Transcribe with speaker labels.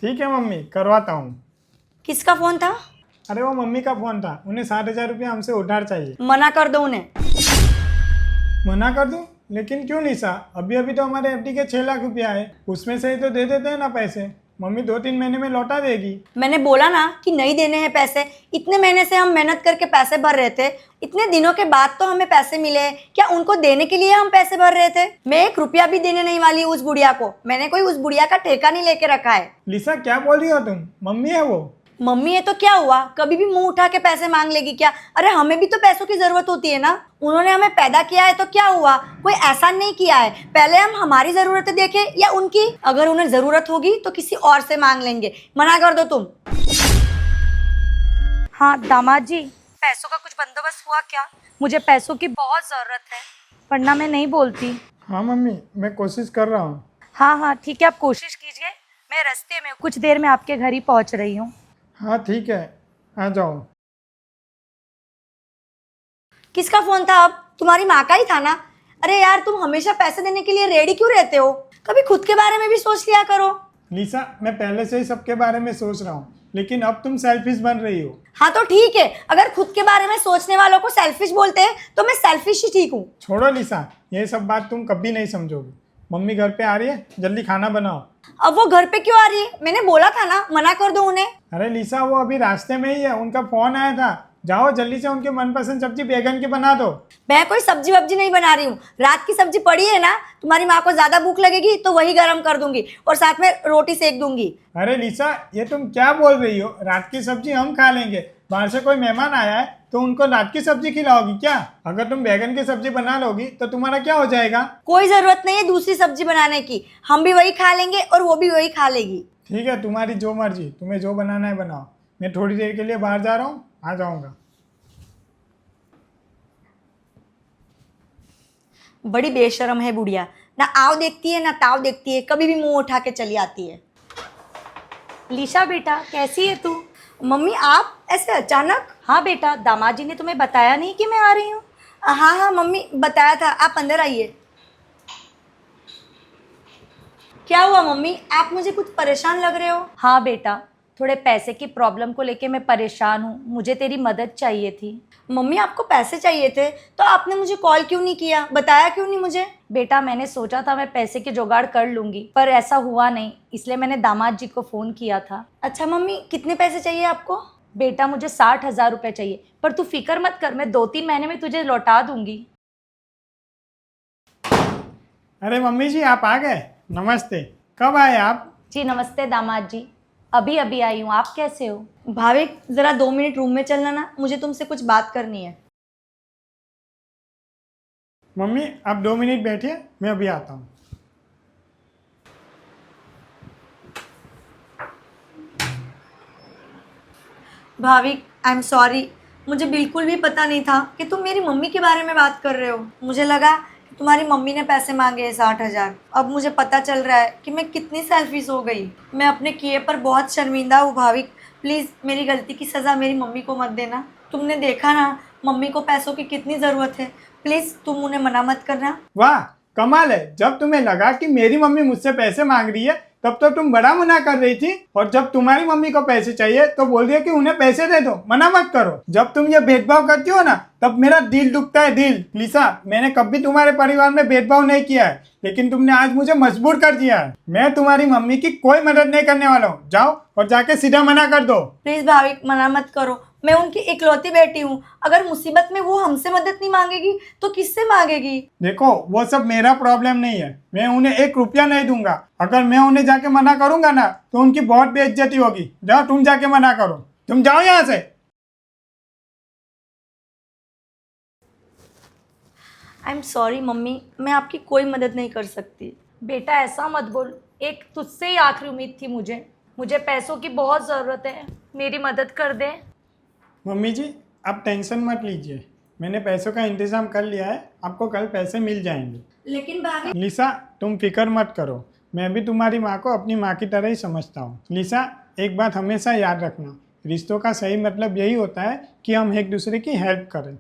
Speaker 1: ठीक है मम्मी, करवाता हूँ।
Speaker 2: किसका फोन था?
Speaker 1: अरे वो मम्मी का फोन था, उन्हें 60,000 रुपया हमसे उधार चाहिए।
Speaker 2: मना कर दो उन्हें।
Speaker 1: मना कर दूँ? लेकिन क्यों निशा, अभी अभी तो हमारे एफडी के 6 लाख रुपया है, उसमें से ही तो दे देते हैं ना पैसे। मम्मी 2-3 महीने में लौटा देगी।
Speaker 2: मैंने बोला ना कि नहीं देने हैं पैसे। इतने महीने से हम मेहनत करके पैसे भर रहे थे, इतने दिनों के बाद तो हमें पैसे मिले। क्या उनको देने के लिए हम पैसे भर रहे थे? मैं 1 रुपया भी देने नहीं वाली उस बुढ़िया को। मैंने कोई उस बुढ़िया का ठेका नहीं लेके रखा है।
Speaker 1: लिसा क्या बोल रही हो तुम? मम्मी है वो।
Speaker 2: मम्मी है तो क्या हुआ, कभी भी मुंह उठा के पैसे मांग लेगी क्या? अरे हमें भी तो पैसों की जरूरत होती है ना। उन्होंने हमें पैदा किया है तो क्या हुआ, कोई एहसान नहीं किया है। पहले हम हमारी जरूरतें देखें या उनकी। अगर उन्हें जरूरत होगी तो किसी और से मांग लेंगे। मना कर दो तुम।
Speaker 3: हाँ दामाद जी, पैसों का कुछ बंदोबस्त हुआ क्या? मुझे पैसों की बहुत ज़रूरत है, वरना मैं नहीं बोलती।
Speaker 1: हाँ मम्मी, मैं कोशिश कर रहा हूँ।
Speaker 3: हाँ हाँ ठीक है, आप कोशिश कीजिए। मैं रास्ते में हूँ, कुछ देर में आपके घर ही पहुँच रही हूँ।
Speaker 1: हाँ ठीक है, आ जाओ।
Speaker 2: किसका फोन था? अब तुम्हारी माँ का ही था ना। अरे यार, तुम हमेशा पैसे देने के लिए रेडी क्यों रहते हो? कभी खुद के बारे में भी सोच लिया करो।
Speaker 1: लिसा, मैं पहले से ही सबके बारे में सोच रहा हूँ, लेकिन अब तुम सेल्फिश बन रही हो।
Speaker 2: हाँ तो ठीक है, अगर खुद के बारे में सोचने वालों को सेल्फिश बोलते हैं तो मैं सेल्फिश ही ठीक हूँ।
Speaker 1: छोड़ो लिसा, ये सब बात तुम कभी नहीं समझोगी। मम्मी घर पे आ रही है, जल्दी खाना बनाओ।
Speaker 2: अब वो घर पे क्यों आ रही है? मैंने बोला था ना, मना कर दो उन्हें।
Speaker 1: अरे लिसा, वो अभी रास्ते में ही है, उनका फोन आया था। जाओ जल्दी से उनके मनपसंद सब्जी बैगन की बना दो।
Speaker 2: मैं कोई सब्जी वब्जी नहीं बना रही हूँ। रात की सब्जी पड़ी है ना, तुम्हारी माँ को ज्यादा भूख लगेगी तो वही गर्म कर दूंगी और साथ में रोटी सेक दूंगी।
Speaker 1: अरे लिसा, ये तुम क्या बोल रही हो? रात की सब्जी हम खा लेंगे। बाहर से कोई मेहमान आया है तो उनको रात की सब्जी खिलाओगी क्या? अगर तुम बैगन की सब्जी बना लोगी तो तुम्हारा क्या हो जाएगा?
Speaker 2: कोई जरूरत नहीं है दूसरी सब्जी बनाने की। हम भी वही खा लेंगे और वो भी वही खा लेगी।
Speaker 1: ठीक है, तुम्हारी जो मर्जी, तुम्हें जो बनाना है बनाओ। मैं थोड़ी देर के लिए बाहर जा रहा हूँ, आ जाऊँगा।
Speaker 2: बड़ी बेशरम है बुढ़िया, ना आओ देखती है ना ताव देखती है, कभी भी मुंह उठा के चली आती है।
Speaker 3: लीशा बेटा, कैसी है तू?
Speaker 2: मम्मी आप ऐसे अचानक?
Speaker 3: हाँ बेटा, दामाद जी ने तुम्हें बताया नहीं कि मैं आ रही हूँ?
Speaker 2: हाँ हाँ मम्मी, बताया था। आप अंदर आइए। क्या हुआ मम्मी, आप मुझे कुछ परेशान लग रहे हो?
Speaker 3: हाँ बेटा, थोड़े पैसे की प्रॉब्लम को लेके मैं परेशान हूँ, मुझे तेरी मदद चाहिए थी।
Speaker 2: मम्मी आपको पैसे चाहिए थे तो आपने मुझे कॉल क्यों नहीं किया, बताया क्यों नहीं मुझे?
Speaker 3: बेटा मैंने सोचा था मैं पैसे की जुगाड़ कर लूँगी, पर ऐसा हुआ नहीं, इसलिए मैंने दामाद जी को फ़ोन किया था।
Speaker 2: अच्छा मम्मी, कितने पैसे चाहिए आपको?
Speaker 3: बेटा मुझे 60,000 रुपये चाहिए, पर तू फिक्र मत कर, मैं 2-3 महीने में तुझे लौटा दूंगी।
Speaker 1: अरे मम्मी जी, आप आ गए? नमस्ते, कब आए आप?
Speaker 3: जी नमस्ते दामाद जी, अभी अभी आई हूँ। आप कैसे हो?
Speaker 2: भाविक, जरा 2 मिनट रूम में चलना ना, मुझे तुमसे कुछ बात करनी है।
Speaker 1: मम्मी आप 2 मिनट बैठिए, मैं अभी आता हूँ।
Speaker 2: Bhavik, I am sorry. मुझे बिल्कुल भी पता नहीं था कि तुम मेरी मम्मी के बारे में बात कर रहे हो। मुझे लगा कि तुम्हारी मम्मी ने पैसे मांगे हैं 60,000। अब मुझे पता चल रहा है कि मैं कितनी सेल्फिश हो गई। मैं अपने किए पर बहुत शर्मिंदा हूँ भाविक। प्लीज़ मेरी गलती की सज़ा मेरी मम्मी को मत देना। तुमने देखा ना मम्मी को पैसों की कितनी ज़रूरत है। प्लीज़ तुम उन्हें मना मत करना।
Speaker 1: वाह, कमाल है। जब तुम्हें लगा कि मेरी मम्मी मुझसे पैसे मांग रही है तब तो तुम बड़ा मना कर रही थी, और जब तुम्हारी मम्मी को पैसे चाहिए तो बोल रही है कि उन्हें पैसे दे दो, मना मत करो। जब तुम ये भेदभाव करती हो ना तब मेरा दिल दुखता है, दिल। लिसा, मैंने कभी तुम्हारे परिवार में भेदभाव नहीं किया है, लेकिन तुमने आज मुझे मजबूर कर दिया है। मैं तुम्हारी मम्मी की कोई मदद नहीं करने वाला हूँ। जाओ और जाके सीधा मना कर दो।
Speaker 2: प्लीज़ भाविक, मना मत करो। मैं उनकी इकलौती बेटी हूँ। अगर मुसीबत में वो हमसे मदद नहीं मांगेगी तो किससे मांगेगी?
Speaker 1: देखो, वो सब मेरा प्रॉब्लम नहीं है। मैं उन्हें 1 रुपया नहीं दूंगा। अगर मैं उन्हें जाके मना करूंगा ना तो उनकी बहुत बेइज्जती होगी। जाओ तुम जाके मना करो, तुम जाओ यहाँ से।
Speaker 2: आई एम सॉरी मम्मी, मैं आपकी कोई मदद नहीं कर सकती।
Speaker 3: बेटा ऐसा मत बोल, एक तुझसे ही आखिरी उम्मीद थी मुझे पैसों की बहुत ज़रूरत है, मेरी मदद कर दे।
Speaker 1: मम्मी जी, आप टेंशन मत लीजिए, मैंने पैसों का इंतजाम कर लिया है। आपको कल पैसे मिल जाएंगे।
Speaker 2: लेकिन भाभी।
Speaker 1: लिसा, तुम फिक्र मत करो, मैं भी तुम्हारी माँ को अपनी माँ की तरह ही समझता हूँ। लिसा, एक बात हमेशा याद रखना, रिश्तों का सही मतलब यही होता है कि हम एक दूसरे की हेल्प करें।